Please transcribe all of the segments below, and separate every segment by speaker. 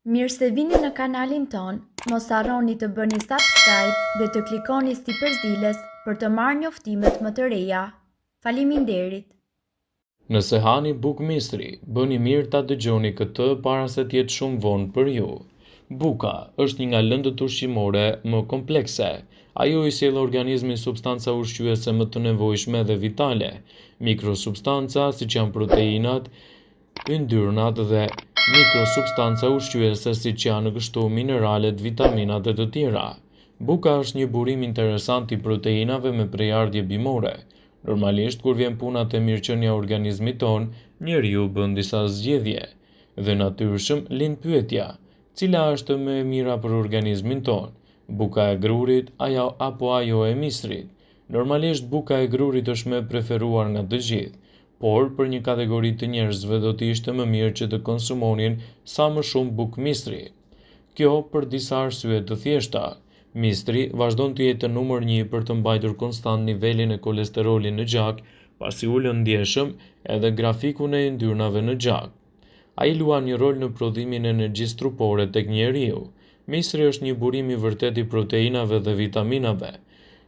Speaker 1: Mirë se vini në kanalin ton, mos harroni të bëni subscribe dhe të klikoni si përzdiles për të marrë njoftimet më të reja. Faleminderit!
Speaker 2: Nëse hani bukë mistri, bëni mirë ta dëgjoni këtë para se të jetë shumë vonë për ju. Buka është një nga lëndët ushqimore më komplekse. Ajo i sjell organizmin substanca ushqyese më të nevojshme dhe vitale, mikrosubstanca siç janë proteinat, yndyrnat dhe mikrosubstanca ushqyese siç janë kështu mineralet, vitaminat e të tjera. Buka është një burim interesant i proteinave me prejardhje bimore. Normalisht, kur vjen puna te mirëqenia e organizmit ton, njeriu bën disa zgjedhje dhe natyrshëm lind pyetja: cila është më e mira për organizmin ton? Buka e grurit apo ajo e mistrit? Normalisht buka e grurit është më e preferuar nga të gjithë, por për një kategori të njerëzve do të ishte më mirë që të konsumonin sa më shumë bukë mistri. Kjo për disa arsye të thjeshta. Mistri vazhdon të jetë numër 1 për të mbajtur konstant nivelin e kolesterolit në gjak, pasi ulën ndjeshëm edhe grafikun e yndyrnave në gjak. Ai luan një rol në prodhimin e energjisë trupore tek njeriu. Mistri është një burim i vërtet i proteinave dhe vitaminave.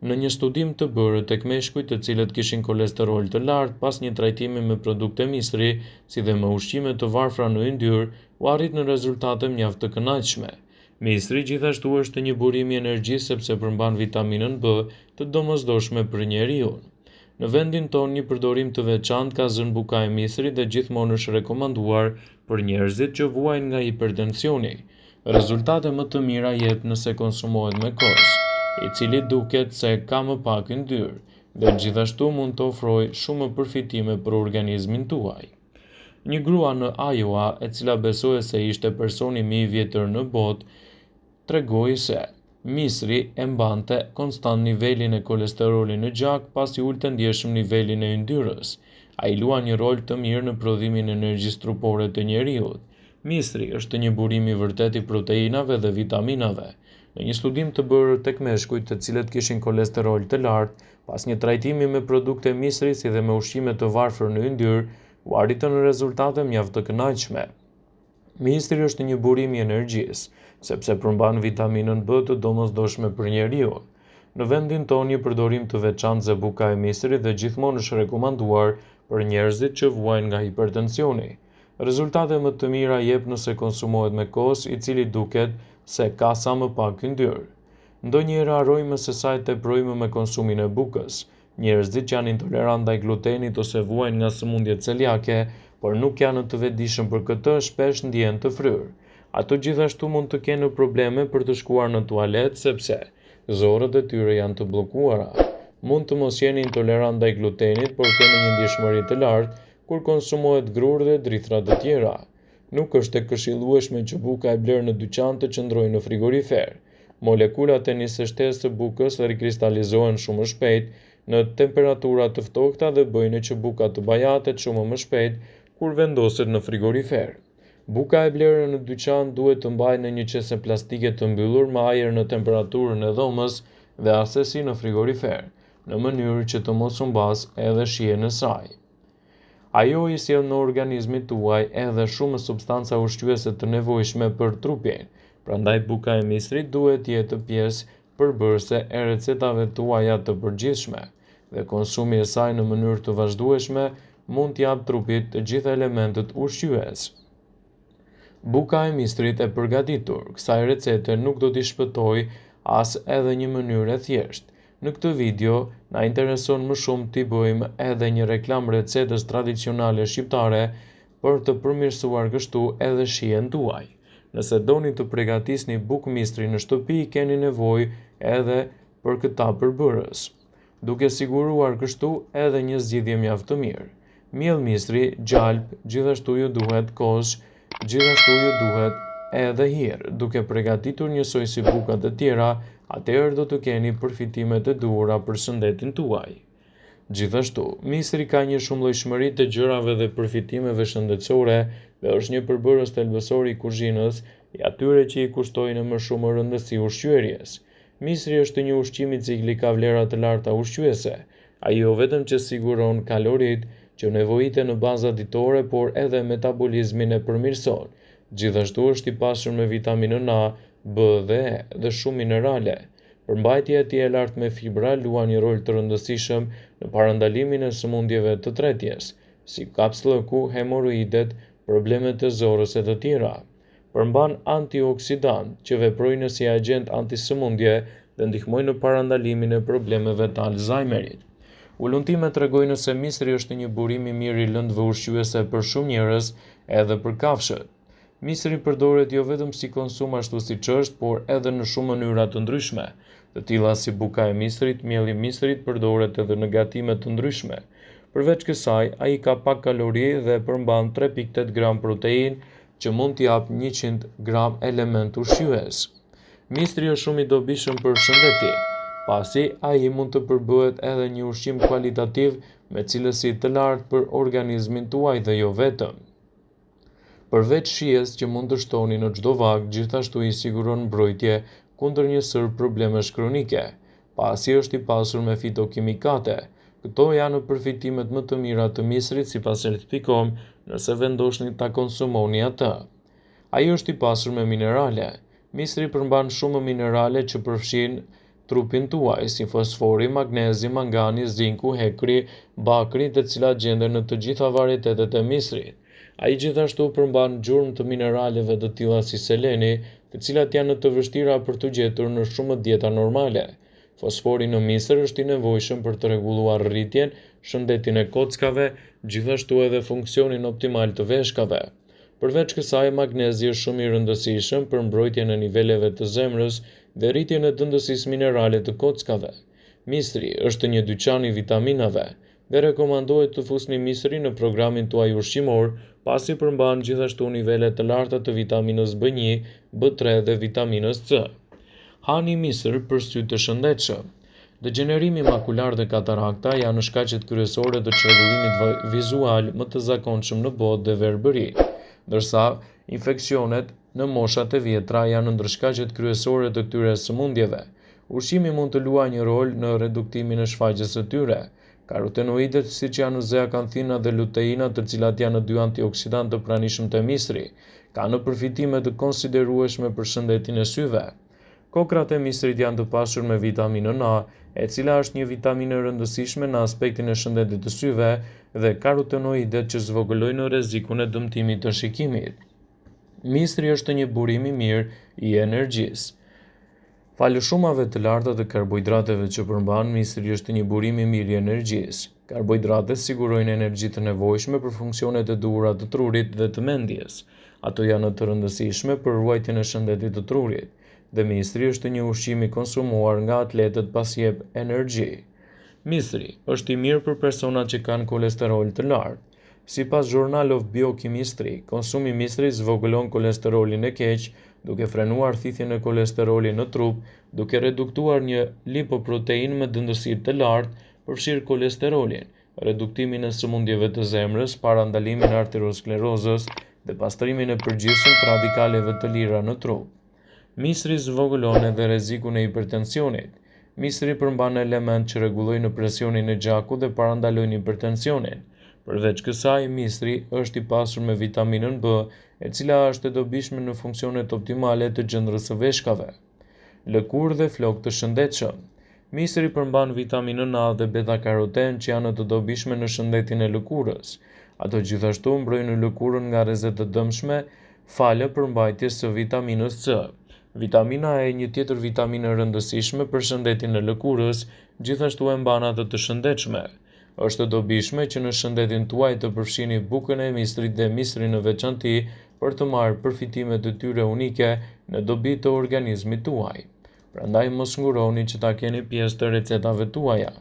Speaker 2: Në një studim të bërë tek meshkujt të cilët kishin kolesterol të lartë pas një trajtimi me produkte mistri, si dhe me ushqime të varfra në yndyr, u arrit në rezultate mjaft të kënaqshme. Mistri gjithashtu është një burim i energjisë sepse përmban vitaminën B, të domosdoshme për njeriu. Në vendin tonë një përdorim të veçantë ka zënë buka e mistrit dhe gjithmonë është rekomanduar për njerëzit që vuajnë nga hipertensioni. Rezultate më të mira jep nëse konsumohet me kos, i cili duket se ka më pak yndyrë dhe gjithashtu mund të ofrojë shumë përfitime për organizmin tuaj. Një grua në Iowa, e cila besoi se ishte personi më i vjetër në botë, tregoi se mistri e mbante konstant nivelin e kolesterolit në gjak pasi ulte ndjeshëm nivelin e yndyrës. Ai luan një rol të mirë në prodhimin e energjisë trupore të njeriut. Mistri është një burim i vërtet i proteinave dhe vitaminave. Në një studim të bërë tek meshkujt të cilët kishin kolesterol të lartë, pas një trajtimi me produkte mistri si dhe me ushqime të varfër në yndyr, u arritën rezultate mjaft të kënaqshme. Mistri është një burim i energjisë, sepse përmban vitaminën B të domosdoshme për njeriu. Në vendin tonë një përdorim të veçantë ze buka e mistrit dhe gjithmonë është rekomanduar për njerëzit që vuajnë nga hipertensioni. Rezultate më të mira jep nëse konsumohet me kos, i cili duket se ka sa më pak yndyrë. Ndonjëherë harrojmë se sa e teprojmë me konsumin e bukës. Njerëzit që janë intolerant ndaj glutenit ose vuajnë nga sëmundjet celiake, por nuk janë të vetëdijshëm për këtë, shpesh ndjehen të fryrë. Ato gjithashtu mund të kenë probleme për të shkuar në tualet sepse zorët e tyre janë të bllokuara. Mund të mos jeni intolerant ndaj glutenit, por keni një ndjeshmëri të lartë kur konsumohet grur dhe drithra të tjera. Nuk është e këshillueshme që buka e blerë në dyqan të qëndrojë në frigorifer. Molekulat e nisë shtesë së bukës rikristalizohen shumë shpejt në temperatura të ftohta dhe bëjnë që buka të bajatet shumë më shpejt kur vendoset në frigorifer. Buka e blerë në dyqan duhet të mbajë në një qese plastike të mbyllur me ajër në temperaturën e dhomës dhe asesi në frigorifer, në mënyrë që të mos humbas edhe shijen e saj. Ajo i sjell në organizmin tuaj edhe shumë substanca ushqyese të nevojshme për trupin, prandaj buka e mistrit duhet jetë pjesë përbërëse e recetave tuaja të përgjithshme, dhe konsumi i saj në mënyrë të vazhdueshme mund t'jap trupit të gjitha elementet ushqyes. Buka e mistrit e përgatitur kësaj recete nuk do t'i shpëtoj as edhe një mënyrë e thjeshtë. Në këtë video, na intereson më shumë t'i bëjmë edhe një reklam recetës tradicionale shqiptare për të përmirësuar kështu edhe shijen tuaj. Nëse doni të përgatisni bukë mistri në shtëpi, keni nevojë edhe për këta përbërës, duke siguruar kështu edhe një zgjidhje mjaft të mirë. Miell mistri, gjalp, gjithashtu ju duhet kosh, gjithashtu ju duhet edhe hir. Duke përgatitur njësoj si bukat e tjera, atëherë do të keni përfitimet e duhura për shëndetin tuaj. Gjithashtu, mistri ka një shumëllojshmëri të gjërave dhe përfitimeve shëndetësore dhe është një përbërës thelbësor i kuzhinës, i atyre që i kushtojnë më shumë rëndësi ushqyerjes. Mistri është një ushqim i cili ka vlera të larta ushqyese. Ai jo vetëm që siguron kalorit që nevojite në baza ditore, por edhe metabolizmin e përmirëson. Gjithashtu është i pasur me vitaminën A, B dhe E dhe shumë minerale. Përmbajtja e tij e lartë me fibra luan një rol të rëndësishëm në parandalimin e sëmundjeve të tretjes, si kapslëku, hemoroidet, problemet e zorës e të tjera. Përmban antioksidant që veprojnë si agent antisëmundje dhe ndihmojnë në parandalimin e problemeve të Alzheimerit. Ulluntimet tregojnë se mistri është një burim i mirë i lëndëve ushqyese për shumë njerëz, edhe për kafshët. Mistri përdoret jo vetëm si konsum ashtu siç është, por edhe në shumë mënyra të ndryshme, të tilla si buka e mistrit. Mielli i mistrit përdoret edhe në gatime të ndryshme. Përveç kësaj, ai ka pak kalori dhe përmban 3.8 gram protein, që mund t'i jap 100 gram element ushqyes. Mistri është shumë i dobishëm për shëndetin, pasi ai mund të përbëhet edhe një ushqim kualitativ me cilësi të lartë për organizmin tuaj dhe jo vetëm. Përveç shijes që mund të shtoni në çdo vak, gjithashtu i siguron mbrojtje kundër një sër problemesh kronike, pasi është i pasur me fitokimikate. Këto janë përfitimet më të mira të mistrit sipas certifikom nëse vendosni ta konsumoni atë. Ai është i pasur me minerale. Mistri përmban shumë minerale që përfshin trupin tuaj, si fosfori, magnezi, mangani, zinku, hekri, bakri, të cilat gjenden në të gjitha varietetet e mistrit. Ai gjithashtu përmban gjurmë të mineraleve të tilla si seleni, të cilat janë të vështira për të gjetur në shumë dieta normale. Fosfori në mistër është i nevojshëm për të rregulluar rritjen, shëndetin e kockave, gjithashtu edhe funksionin optimal të veshkave. Përveç kësaj, magnezi është shumë i rëndësishëm për mbrojtjen e niveleve të zemrës dhe rritjen e dëndësisë minerale të kockave. Mistri është një dyqan i vitaminave dhe rekomandohet të fusni mistri në programin tuaj ushqimor, pasi përmban gjithashtu nivele të larta të vitaminës B1, B3 dhe vitaminës C. Hani mistër për sy të shëndetshëm. Degenerimi makular dhe katarakta janë shkaqet kryesore të çrregullimit vizual më të zakonshëm në botë dhe verbëri, ndërsa infeksionet në moshat e vjetra janë ndër shkaqet kryesore të këtyre sëmundjeve. Ushqimi mund të luajë një rol në reduktimin e shfaqjes së tyre. Karotenoidet, siç janë zeakanthina dhe luteina, të cilat janë dy antioksidantë të pranishëm të mistri, kanë përfitime të konsiderueshme për shëndetin e syve. Kokrat e mistrit janë të pasur me vitaminën A, e cila është një vitaminë e rëndësishme në aspektin e shëndetit të syve, dhe karotenoidet që zvogëlojnë rrezikun e dëmtimit të shikimit. Mistri është një burim i mirë i energjisë. Falë shumave të larta të karbohidrateve që përmban, mistri është një burim i mirë i energjisë. Karbohidratet sigurojnë energji të nevojshme për funksionet e duhura të trurit dhe të mendjes. Ato janë të rëndësishme për ruajtjen e shëndetit të trurit, dhe mistri është një ushqim i konsumuar nga atletët pasi jep energji. Mistri është i mirë për personat që kanë kolesterol të lartë. Sipas Journal of Biochemistry, konsumi i mistrit zvogëlon kolesterolin e keq, duke frenuar thithjen e kolesterolit në trup, duke reduktuar një lipoprotein me dëndësi të lartë, përfshirë kolesterolin, reduktimin e sëmundjeve të zemrës, parandalimin e arteriosklerozës dhe pastrimin e përgjithshëm të radikaleve të lira në trup. Mistri zvogëlon edhe rrezikun e hipertensionit. Mistri përmban element që rregullojnë presionin e gjakut dhe parandalojnë hipertensionin. Përveç kësaj, mistri është i pasur me vitaminën B, e cila është e dobishme në funksionet optimale të gjendrës së veshkave. Lëkurë dhe flokë të shëndetshëm. Mistri përmban vitaminën A dhe beta-karoten që janë të dobishme në shëndetin e lëkurës. Ato gjithashtu mbrojnë lëkurën nga rrezet të dëmshme, falë përmbajtjes së vitaminës C. Vitamina E, një tjetër vitaminë e rëndësishme për shëndetin e lëkurës, gjithashtu e mban atë të shëndetshme. Është e dobishme që në shëndetin tuaj të përfshini bukën e mistrit dhe mistrin në veçanti për të marrë përfitimet të tyre unike në dobi të organizmit tuaj. Prandaj mos nguroni që ta keni pjesë të recetave tuaja.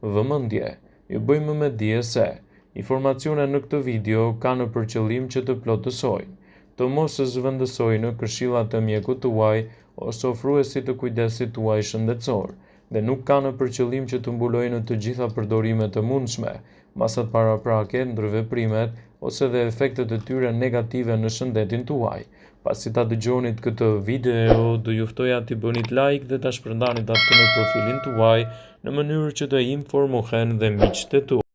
Speaker 2: Vëmendje, ju bëjmë me dije se informacionet në këtë video kanë për qëllim që të plotësojnë, të mos zëvendësojnë këshillat e mjekut tuaj ose ofruesit të kujdesit tuaj shëndetësor, dhe nuk kanë për qëllim që të mbulojnë të gjitha përdorimet e mundshme, masat paraprake, ndërveprimet ose dhe efektet e tyre negative në shëndetin tuaj. Pasi ta dëgjonit këtë video, do ju ftoja t'i bënit like dhe ta shpërndanit atë në profilin tuaj në mënyrë që të informohen dhe miqtë tuaj.